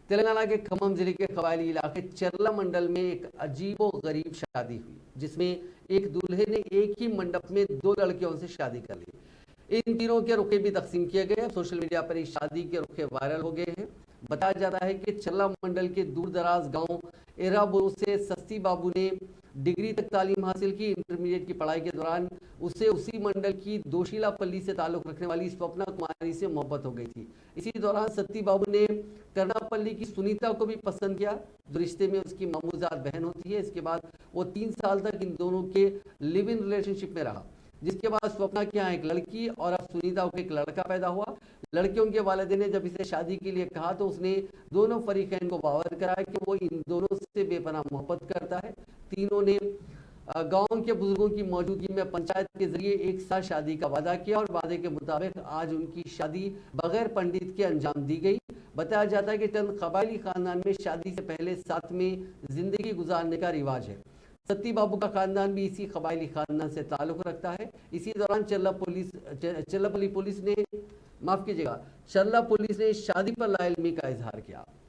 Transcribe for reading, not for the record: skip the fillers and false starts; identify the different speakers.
Speaker 1: تلنگانہ کے کھمم ضلع کے قبائلی علاقے چرلا منڈل میں ایک عجیب و غریب شادی ہوئی، جس میں ایک دولہے نے ایک ہی منڈپ میں دو لڑکیوں سے شادی کر لی۔ ان تینوں کے رخے بھی تقسیم کیے گئے۔ سوشل میڈیا پر اس شادی کے رخے وائرل ہو گئے ہیں۔ بتایا جاتا ہے کہ چرلا منڈل کے دور دراز گاؤں ایرابورو سے سستی بابو نے ڈگری تک تعلیم حاصل کی۔ انٹرمیڈیٹ کی پڑھائی کے دوران اسے اسی منڈل کی دوشیلا پلی سے تعلق رکھنے والی سوپنا کماری سے محبت ہو گئی تھی۔ اسی دوران ستی بابو نے کرنا پلی کی سنیتا کو بھی پسند کیا، جو رشتے میں اس کی ماموزاد بہن ہوتی ہے۔ اس کے بعد وہ 3 سال تک ان دونوں کے لیو ان ریلیشن شپ میں رہا، جس کے بعد سوپنا کے یہاں ایک لڑکی اور اب سنیتا کو ایک لڑکا پیدا ہوا۔ لڑکیوں کے والدین نے جب اسے شادی کے لیے کہا تو اس نے دونوں فریقین کو باور کرایا کہ وہ ان دونوں سے بے پناہ محبت کرتا ہے۔ تینوں نے گاؤں کے بزرگوں کی موجودگی میں پنچایت کے ذریعے ایک ساتھ شادی کا وعدہ کیا اور وعدے کے مطابق آج ان کی شادی بغیر پنڈت کے انجام دی گئی۔ بتایا جاتا ہے کہ چند قبائلی خاندان میں شادی سے پہلے ساتھ میں زندگی گزارنے کا رواج ہے۔ ستی بابو کا خاندان بھی اسی قبائلی خاندان سے تعلق رکھتا ہے۔ اسی دوران چرلا پلی پولیس نے شادی پر لا علمی کا اظہار کیا۔